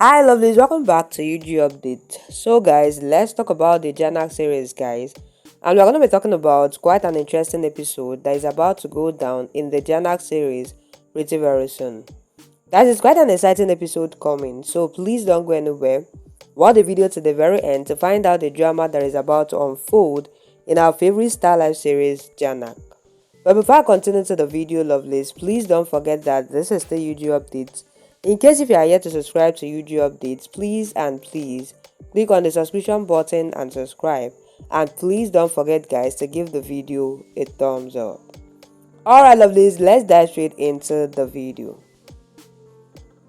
Hi lovelies, welcome back to UG Update. So guys, let's talk about the Jhanak series guys. And we're going to be talking about quite an interesting episode that is about to go down in the Jhanak series pretty very soon. Guys, it's quite an exciting episode coming, so please don't go anywhere. Watch the video to the very end to find out the drama that is about to unfold in our favorite Starlife series, Jhanak. But before I continue to the video lovelies, please don't forget that this is still UG Updates. In case if you are yet to subscribe to UG Updates, please click on the subscription button and subscribe. And please don't forget guys to give the video a thumbs up. Alright lovelies, let's dive straight into the video.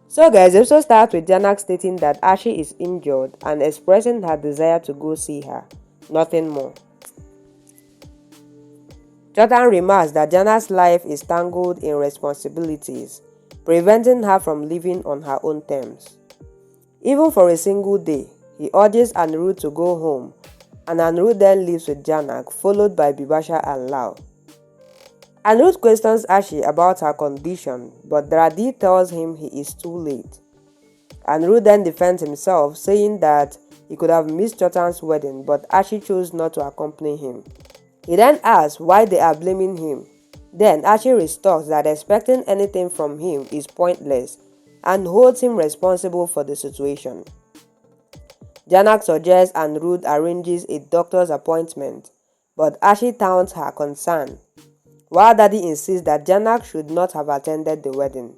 So guys, the episode starts with Jhanak stating that Arshi is injured and expressing her desire to go see her. Nothing more. Jordan remarks that Jhanak's life is tangled in responsibilities, preventing her from living on her own terms. Even for a single day, he urges Anirudh to go home, and Anirudh then leaves with Jhanak, followed by Bibasha and Lau. Anirudh questions Arshi about her condition, but Dradi tells him he is too late. Anirudh then defends himself, saying that he could have missed Jordan's wedding, but Arshi chose not to accompany him. He then asks why they are blaming him. Then Arshi retorts that expecting anything from him is pointless and holds him responsible for the situation. Jhanak suggests Anirudh arranges a doctor's appointment, but Arshi taunts her concern, while Daddy insists that Jhanak should not have attended the wedding.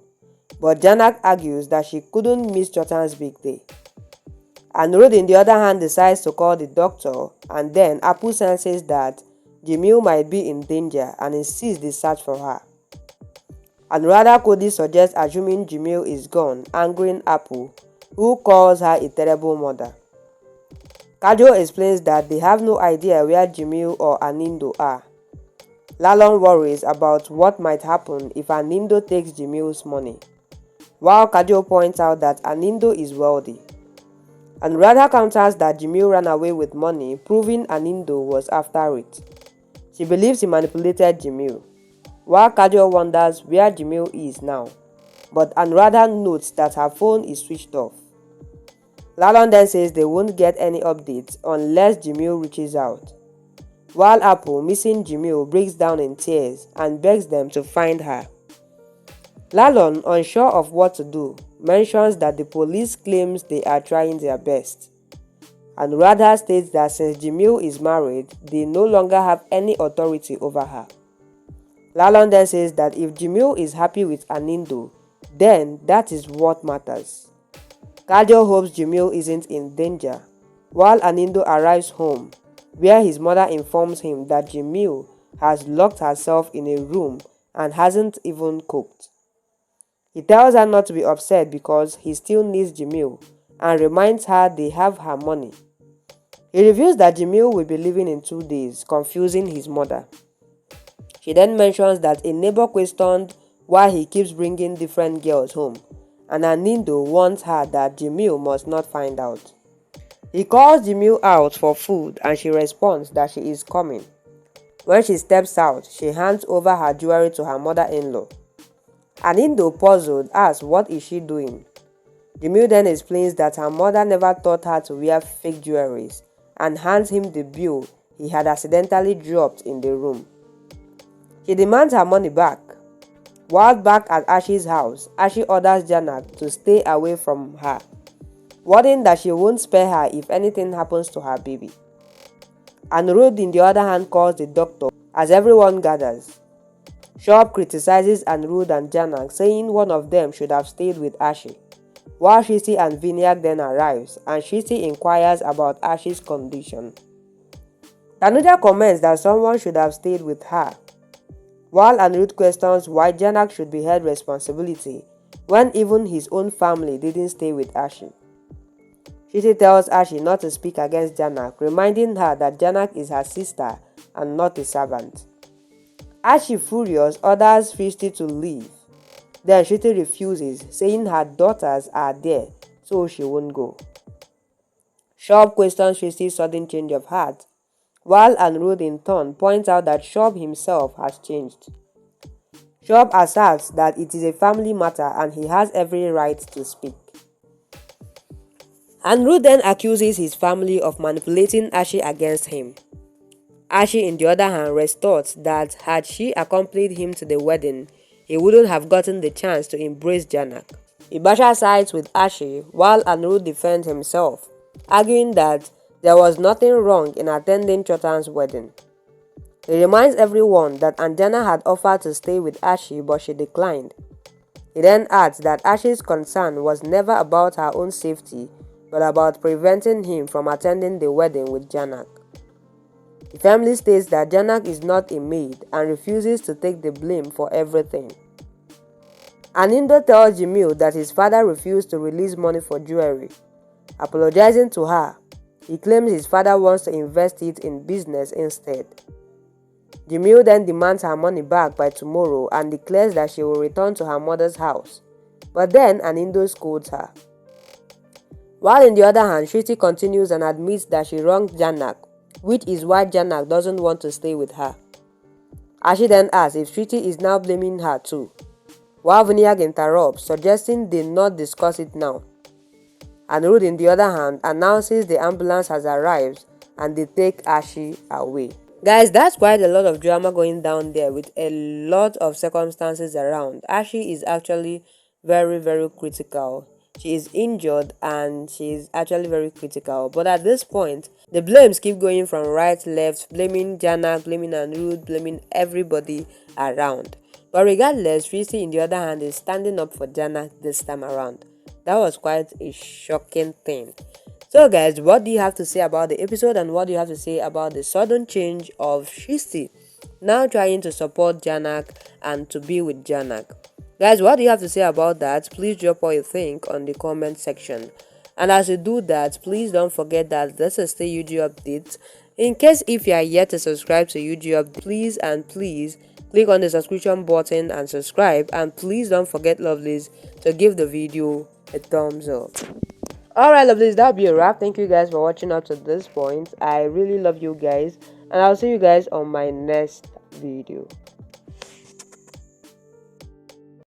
But Jhanak argues that she couldn't miss Chotan's big day. Anirudh, on the other hand, decides to call the doctor, and then Apu senses that Jamil might be in danger and insists they search for her. Anuradha Kodi suggests assuming Jamil is gone, angering Apu, who calls her a terrible mother. Kajo explains that they have no idea where Jamil or Anindo are. Lalon worries about what might happen if Anindo takes Jamil's money, while Kajo points out that Anindo is wealthy. Anuradha counters that Jamil ran away with money, proving Anindo was after it. She believes he manipulated Jamil, while Kajo wonders where Jamil is now, but Anuradha notes that her phone is switched off. Lalon then says they won't get any updates unless Jamil reaches out, while Apple, missing Jamil, breaks down in tears and begs them to find her. Lalon, unsure of what to do, mentions that the police claims they are trying their best. Anuradha states that since Jamil is married, they no longer have any authority over her. Lalon then says that if Jamil is happy with Anindo, then that is what matters. Kajo hopes Jamil isn't in danger, while Anindo arrives home, where his mother informs him that Jamil has locked herself in a room and hasn't even cooked. He tells her not to be upset because he still needs Jamil and reminds her they have her money. He reveals that Jamil will be leaving in 2 days, confusing his mother. She then mentions that a neighbor questioned why he keeps bringing different girls home, and Anindo warns her that Jamil must not find out. He calls Jamil out for food and she responds that she is coming. When she steps out, she hands over her jewelry to her mother-in-law. Anindo, puzzled, asks what is she doing. Jamil then explains that her mother never taught her to wear fake jewelries and hands him the bill he had accidentally dropped in the room. She demands her money back. While back at Arshi's house, Arshi orders Jhanak to stay away from her, warning that she won't spare her if anything happens to her baby. Anirudh, on the other hand, calls the doctor as everyone gathers. Shop criticizes Anirudh and Jhanak, saying one of them should have stayed with Arshi, while Shruti and Vinayak then arrives, and Shruti inquires about Arshi's condition. Tanuja comments that someone should have stayed with her, while Anirudh questions why Jhanak should be held responsibility when even his own family didn't stay with Arshi. Shruti tells Arshi not to speak against Jhanak, reminding her that Jhanak is her sister and not a servant. Arshi, furious, orders Shruti to leave. Then Shruti refuses, saying her daughters are there, so she won't go. Shop questions Shriti's sudden change of heart, while Anirudh in turn points out that Shop himself has changed. Shop asserts that it is a family matter and he has every right to speak. Ruth then accuses his family of manipulating Arshi against him. Arshi, in the other hand, retorts that had she accompanied him to the wedding, he wouldn't have gotten the chance to embrace Jhanak. Ibasha sides with Arshi while Ruth defends himself, arguing that there was nothing wrong in attending Chotan's wedding. He reminds everyone that Anjana had offered to stay with Arshi but she declined. He then adds that Arshi's concern was never about her own safety but about preventing him from attending the wedding with Jhanak. The family states that Jhanak is not a maid and refuses to take the blame for everything. Anindo tells Jamil that his father refused to release money for jewelry. Apologizing to her, he claims his father wants to invest it in business instead. Jamil then demands her money back by tomorrow and declares that she will return to her mother's house. But then Anindo scolds her. While in the other hand, Shriti continues and admits that she wronged Jhanak, which is why Jhanak doesn't want to stay with her. Arshi then asks if Shriti is now blaming her too, while Vinayak interrupts, suggesting they not discuss it now. And Ruth, in the other hand, announces the ambulance has arrived and they take Arshi away. Guys, that's quite a lot of drama going down there with a lot of circumstances around. Arshi is actually very, very critical. She is injured and she is actually very critical. But at this point, the blames keep going from right, left, blaming Jhanak, blaming Anirudh, blaming everybody around. But regardless, Shriti, in the other hand, is standing up for Jhanak this time around. That was quite a shocking thing. So guys, what do you have to say about the episode and what do you have to say about the sudden change of Shriti now trying to support Jhanak and to be with Jhanak? Guys, what do you have to say about that? Please drop what you think on the comment section. And as you do that, please don't forget that this is the UG update. In case if you are yet to subscribe to UG update, please click on the subscription button and subscribe. And please don't forget, lovelies, to give the video a thumbs up. Alright, lovelies, that'll be a wrap. Thank you guys for watching up to this point. I really love you guys. And I'll see you guys on my next video.